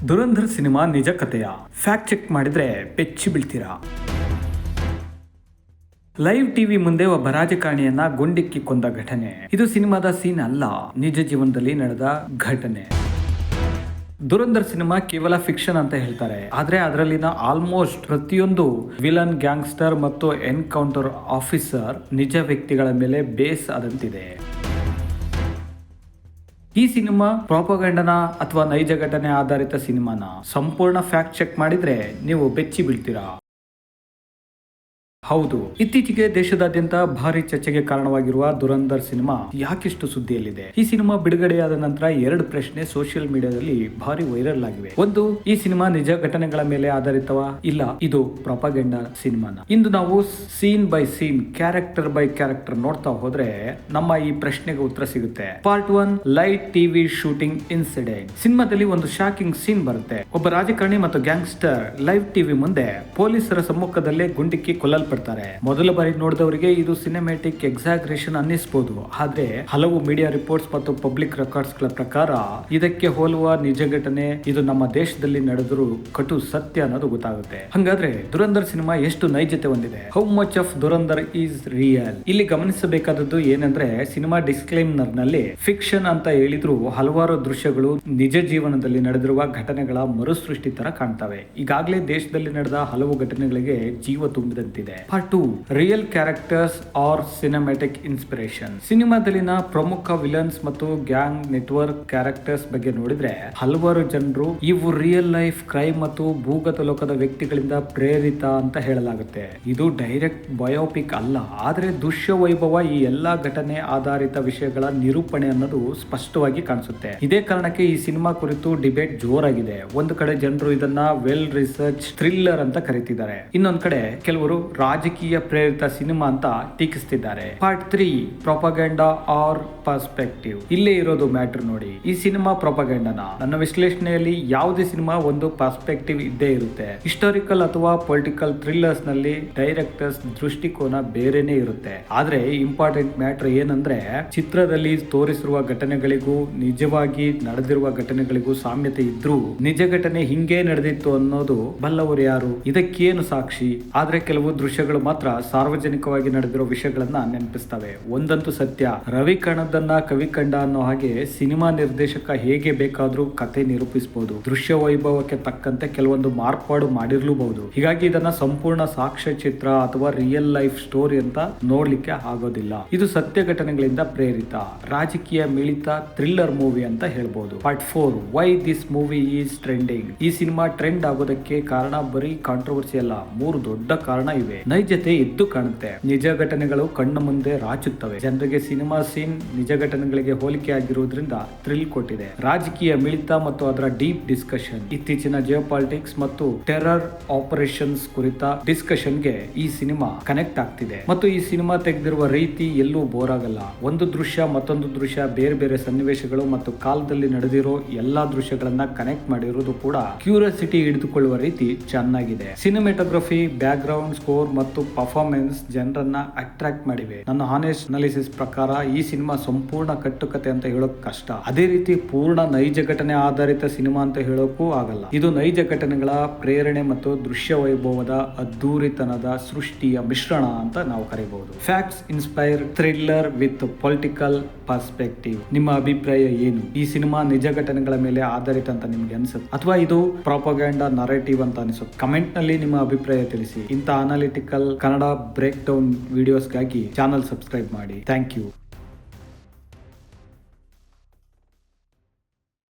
Dhurandhar cinema ನಿಜ ಕಥೆಯ? Fact check ಮಾಡಿದ್ರೆ ಬೆಚ್ಚಿ ಬೀಳ್ತೀರಾ. ಲೈವ್ ಟಿವಿ ಮುಂದೆ ಒಬ್ಬ ರಾಜಕಾರಣಿಯನ್ನ ಗುಂಡಿಕ್ಕಿ ಕೊಂದ ಘಟನೆ. ಇದು ಸಿನಿಮಾದ ಸೀನ್ ಅಲ್ಲ, ನಿಜ ಜೀವನದಲ್ಲಿ ನಡೆದ ಘಟನೆ. ದುರಂಧರ್ ಸಿನಿಮಾ ಕೇವಲ ಫಿಕ್ಷನ್ ಅಂತ ಹೇಳ್ತಾರೆ, ಆದ್ರೆ ಅದರಲ್ಲಿನ ಆಲ್ಮೋಸ್ಟ್ ಪ್ರತಿಯೊಂದು ವಿಲನ್, ಗ್ಯಾಂಗ್ಸ್ಟರ್ ಮತ್ತು ಎನ್ಕೌಂಟರ್ ಆಫೀಸರ್ ನಿಜ ವ್ಯಕ್ತಿಗಳ ಮೇಲೆ ಬೇಸ್ ಆದಂತಿದೆ. ಈ ಸಿನಿಮಾ ಪ್ರಾಪಗಂಡನ ಅಥವಾ ನೈಜ ಘಟನೆ ಆಧಾರಿತ ಸಿನಿಮಾನ? ಸಂಪೂರ್ಣ ಫ್ಯಾಕ್ಟ್ ಚೆಕ್ ಮಾಡಿದ್ರೆ ನೀವು ಬೆಚ್ಚಿ ಬೀಳ್ತೀರಾ. ಹೌದು, ಇತ್ತೀಚೆಗೆ ದೇಶದಾದ್ಯಂತ ಭಾರಿ ಚರ್ಚೆಗೆ ಕಾರಣವಾಗಿರುವ ದುರಂಧರ್ ಸಿನಿಮಾ ಯಾಕಿಷ್ಟು ಸುದ್ದಿಯಲ್ಲಿದೆ? ಈ ಸಿನಿಮಾ ಬಿಡುಗಡೆಯಾದ ನಂತರ ಎರಡು ಪ್ರಶ್ನೆ ಸೋಷಿಯಲ್ ಮೀಡಿಯಾದಲ್ಲಿ ಭಾರಿ ವೈರಲ್ ಆಗಿವೆ. ಒಂದು, ಈ ಸಿನಿಮಾ ನಿಜ ಘಟನೆಗಳ ಮೇಲೆ ಆಧಾರಿತವಾ, ಇಲ್ಲ ಇದು ಪ್ರಾಪಗಂಡಾ ಸಿನಿಮಾನ? ಇಂದು ನಾವು scene by scene, character by character ನೋಡ್ತಾ ಹೋದ್ರೆ ನಮ್ಮ ಈ ಪ್ರಶ್ನೆಗೆ ಉತ್ತರ ಸಿಗುತ್ತೆ. Part 1, light TV shooting incident. ಸಿನಿಮಾದಲ್ಲಿ ಒಂದು ಶಾಕಿಂಗ್ ಸೀನ್ ಬರುತ್ತೆ. ಒಬ್ಬ ರಾಜಕಾರಣಿ ಮತ್ತು ಗ್ಯಾಂಗ್ಸ್ಟರ್ ಲೈವ್ ಟಿವಿ ಮುಂದೆ ಪೊಲೀಸರ ಸಮ್ಮುಖದಲ್ಲೇ ಗುಂಡಿಕ್ಕಿ ಕೊಲ್ಲಲ್ಪಡ್ತಾರೆ. ಮೊದಲ ಬಾರಿ ನೋಡಿದವರಿಗೆ ಇದು ಸಿನಿಮ್ಯಾಟಿಕ್ ಎಕ್ಸಾಗ್ರೇಷನ್ ಅನ್ನಿಸಬಹುದು, ಆದ್ರೆ ಹಲವು ಮೀಡಿಯಾ ರಿಪೋರ್ಟ್ಸ್ ಮತ್ತು ಪಬ್ಲಿಕ್ ರೆಕಾರ್ಡ್ಸ್ ಗಳ ಪ್ರಕಾರ ಇದಕ್ಕೆ ಹೋಲುವ ನಿಜ ಘಟನೆ ಇದು ನಮ್ಮ ದೇಶದಲ್ಲಿ ನಡೆದರೂ ಕಟು ಸತ್ಯ ಅನ್ನೋದು ಗೊತ್ತಾಗುತ್ತೆ. ಹಾಗಾದ್ರೆ ದುರಂಧರ್ ಸಿನಿಮಾ ಎಷ್ಟು ನೈಜತೆ ಹೊಂದಿದೆ? How much of Dhurandhar is real? ಇಲ್ಲಿ ಗಮನಿಸಬೇಕಾದದ್ದು ಏನಂದ್ರೆ, ಸಿನಿಮಾ ಡಿಸ್ಕ್ಲೇಮರ್ ನಲ್ಲಿ ಫಿಕ್ಷನ್ ಅಂತ ಹೇಳಿದ್ರು ಹಲವಾರು ದೃಶ್ಯಗಳು ನಿಜ ಜೀವನದಲ್ಲಿ ನಡೆದಿರುವ ಘಟನೆಗಳ ಮರುಸೃಷ್ಟಿ ತರ ಕಾಣ್ತವೆ. ಈಗಾಗಲೇ ದೇಶದಲ್ಲಿ ನಡೆದ ಹಲವು ಘಟನೆಗಳಿಗೆ ಜೀವ ತುಂಬಿದಂತಿದೆ. Part 2, real characters or cinematic inspiration. ಸಿನಿಮಾದಲ್ಲಿನ ಪ್ರಮುಖ ವಿಲನ್ಸ್ ಮತ್ತು ಗ್ಯಾಂಗ್ ನೆಟ್ವರ್ಕ್ ಕ್ಯಾರೆಕ್ಟರ್ಸ್ ಬಗ್ಗೆ ನೋಡಿದ್ರೆ ಹಲವಾರು ಜನರು ಇವು ರಿಯಲ್ ಲೈಫ್ ಕ್ರೈಮ್ ಮತ್ತು ಭೂಗತ ಲೋಕದ ವ್ಯಕ್ತಿಗಳಿಂದ ಪ್ರೇರಿತ ಅಂತ ಹೇಳಲಾಗುತ್ತೆ. ಇದು ಡೈರೆಕ್ಟ್ ಬಯೋಪಿಕ್ ಅಲ್ಲ, ಆದ್ರೆ ದೃಶ್ಯ ವೈಭವ ಈ ಎಲ್ಲಾ ಘಟನೆ ಆಧಾರಿತ ವಿಷಯಗಳ ನಿರೂಪಣೆ ಅನ್ನೋದು ಸ್ಪಷ್ಟವಾಗಿ ಕಾಣಿಸುತ್ತೆ. ಇದೇ ಕಾರಣಕ್ಕೆ ಈ ಸಿನಿಮಾ ಕುರಿತು ಡಿಬೇಟ್ ಜೋರಾಗಿದೆ. ಒಂದು ಕಡೆ ಜನರು ಇದನ್ನ ವೆಲ್ ರಿಸರ್ಚ್ ಥ್ರಿಲ್ಲರ್ ಅಂತ ಕರೀತಿದ್ದಾರೆ, ಇನ್ನೊಂದ್ ಕಡೆ ಕೆಲವರು ರಾಜಕೀಯ ಪ್ರೇರಿತ ಸಿನಿಮಾ ಅಂತ ಟೀಕಿಸ್ತಿದ್ದಾರೆ. Part 3, propaganda or perspective. ಇಲ್ಲೇ ಇರೋದು ಮ್ಯಾಟರ್ ನೋಡಿ. ಈ ಸಿನಿಮಾ ಪ್ರೊಪಗಂಡನ? ನನ್ನ ವಿಶ್ಲೇಷಣೆಯಲ್ಲಿ ಯಾವುದೇ ಸಿನಿಮಾ ಒಂದು ಪರ್ಸ್ಪೆಕ್ಟಿವ್ ಇದ್ದೇ ಇರುತ್ತೆ. ಹಿಸ್ಟಾರಿಕಲ್ ಅಥವಾ ಪೊಲಿಟಿಕಲ್ ಥ್ರಿಲ್ಲರ್ಸ್ ನಲ್ಲಿ ಡೈರೆಕ್ಟರ್ಸ್ ದೃಷ್ಟಿಕೋನ ಬೇರೆನೇ ಇರುತ್ತೆ. ಆದ್ರೆ ಇಂಪಾರ್ಟೆಂಟ್ ಮ್ಯಾಟರ್ ಏನಂದ್ರೆ, ಚಿತ್ರದಲ್ಲಿ ತೋರಿಸಿರುವ ಘಟನೆಗಳಿಗೂ ನಿಜವಾಗಿ ನಡೆದಿರುವ ಘಟನೆಗಳಿಗೂ ಸಾಮ್ಯತೆ ಇದ್ರೂ ನಿಜ ಘಟನೆ ಹಿಂಗೆ ನಡೆದಿತ್ತು ಅನ್ನೋದು ಬಲ್ಲವರು ಯಾರು? ಇದಕ್ಕೇನು ಸಾಕ್ಷಿ? ಆದ್ರೆ ಕೆಲವು ದೃಶ್ಯಗಳು ಮಾತ್ರ ಸಾರ್ವಜನಿಕವಾಗಿ ನಡೆದಿರೋ ವಿಷಯಗಳನ್ನ ನೆನಪಿಸ್ತವೆ. ಒಂದಂತೂ ಸತ್ಯ, ರವಿ ಕಣದನ್ನ ಕವಿ ಕಂಡ ಅನ್ನೋ ಹಾಗೆ ಸಿನಿಮಾ ನಿರ್ದೇಶಕ ಹೇಗೆ ಬೇಕಾದ್ರೂ ಕತೆ ನಿರೂಪಿಸಬಹುದು. ದೃಶ್ಯ ವೈಭವಕ್ಕೆ ತಕ್ಕಂತೆ ಕೆಲವೊಂದು ಮಾರ್ಪಾಡು ಮಾಡಿರ್ಲೂಬಹುದು. ಹೀಗಾಗಿ ಇದನ್ನ ಸಂಪೂರ್ಣ ಸಾಕ್ಷ್ಯ ಚಿತ್ರ ಅಥವಾ ರಿಯಲ್ ಲೈಫ್ ಸ್ಟೋರಿ ಅಂತ ನೋಡ್ಲಿಕ್ಕೆ ಆಗೋದಿಲ್ಲ. ಇದು ಸತ್ಯ ಘಟನೆಗಳಿಂದ ಪ್ರೇರಿತ ರಾಜಕೀಯ ಮಿಳಿತ ಥ್ರಿಲ್ಲರ್ ಮೂವಿ ಅಂತ ಹೇಳ್ಬಹುದು. Part 4, why this movie is trending. ಈ ಸಿನಿಮಾ ಟ್ರೆಂಡ್ ಆಗೋದಕ್ಕೆ ಕಾರಣ ಬರೀ ಕಾಂಟ್ರವರ್ಸಿ ಅಲ್ಲ, 3 ದೊಡ್ಡ ಕಾರಣ ಇವೆ. ನೈಜತೆ ಎದ್ದು ಕಾಣುತ್ತೆ, ನಿಜ ಘಟನೆಗಳು ಕಣ್ಣ ಮುಂದೆ ರಾಚುತ್ತವೆ, ಜನರಿಗೆ ಸಿನಿಮಾ ಸೀನ್ ನಿಜ ಘಟನೆಗಳಿಗೆ ಹೋಲಿಕೆ ಆಗಿರುವುದರಿಂದ ಥ್ರಿಲ್ ಕೊಟ್ಟಿದೆ. ರಾಜಕೀಯ ಮಿಳಿತ ಮತ್ತು ಅದರ ಡೀಪ್ ಡಿಸ್ಕಷನ್. ಇತ್ತೀಚಿನ ಜಿಯೋಪಾಲಿಟಿಕ್ಸ್ ಮತ್ತು ಟೆರರ್ ಆಪರೇಷನ್ಸ್ ಕುರಿತ ಡಿಸ್ಕಷನ್ಗೆ ಈ ಸಿನಿಮಾ ಕನೆಕ್ಟ್ ಆಗ್ತಿದೆ. ಮತ್ತು ಈ ಸಿನಿಮಾ ತೆಗೆದಿರುವ ರೀತಿ ಎಲ್ಲೂ ಬೋರ್ ಆಗಲ್ಲ. ಒಂದು ದೃಶ್ಯ ಮತ್ತೊಂದು ದೃಶ್ಯ, ಬೇರೆ ಬೇರೆ ಸನ್ನಿವೇಶಗಳು ಮತ್ತು ಕಾಲದಲ್ಲಿ ನಡೆದಿರೋ ಎಲ್ಲಾ ದೃಶ್ಯಗಳನ್ನ ಕನೆಕ್ಟ್ ಮಾಡಿರೋದು ಕೂಡ ಕ್ಯೂರಿಯಾಸಿಟಿ ಹಿಡಿದುಕೊಳ್ಳುವ ರೀತಿ ಚೆನ್ನಾಗಿದೆ. ಸಿನಿಮಾಟೋಗ್ರಫಿ, ಬ್ಯಾಕ್ ಗ್ರೌಂಡ್ ಸ್ಕೋರ್ ಮತ್ತು ಪರ್ಫಾರ್ಮೆನ್ಸ್ ಜನರನ್ನ ಅಟ್ರಾಕ್ಟ್ ಮಾಡಿವೆ. ನನ್ನ ಹಾನೆಸ್ಟ್ ಅನಾಲಿಸಿಸ್ ಪ್ರಕಾರ ಈ ಸಿನಿಮಾ ಸಂಪೂರ್ಣ ಕಟ್ಟುಕತೆ ಅಂತ ಹೇಳೋಕ್ ಕಷ್ಟ. ಅದೇ ರೀತಿ ಪೂರ್ಣ ನೈಜ ಘಟನೆ ಆಧಾರಿತ ಸಿನಿಮಾ ಅಂತ ಹೇಳೋಕ್ಕೂ ಆಗಲ್ಲ. ಇದು ನೈಜ ಘಟನೆಗಳ ಪ್ರೇರಣೆ ಮತ್ತು ದೃಶ್ಯ ವೈಭವದ ಅದ್ದೂರಿತನದ ಸೃಷ್ಟಿಯ ಮಿಶ್ರಣ ಅಂತ ನಾವು ಕರೀಬಹುದು. Facts inspire thriller with political perspective. ನಿಮ್ಮ ಅಭಿಪ್ರಾಯ ಏನು? ಈ ಸಿನಿಮಾ ನಿಜ ಘಟನೆಗಳ ಮೇಲೆ ಆಧಾರಿತ ಅಂತ ನಿಮ್ಗೆ ಅನ್ಸುತ್ತೆ ಅಥವಾ ಇದು ಪ್ರಾಪಗಂಡಾ ನರೇಟಿವ್ ಅಂತ ಅನಿಸುತ್ತೆ? ಕಮೆಂಟ್ ನಲ್ಲಿ ನಿಮ್ಮ ಅಭಿಪ್ರಾಯ ತಿಳಿಸಿ. ಇಂಥ ಅನಾಲಿಟಿಕಲ್ ಕನ್ನಡ ಬ್ರೇಕ್ ಡೌನ್ ವಿಡಿಯೋಸ್ಗಾಗಿ ಚಾನಲ್ ಸಬ್ಸ್ಕ್ರೈಬ್ ಮಾಡಿ. Thank you.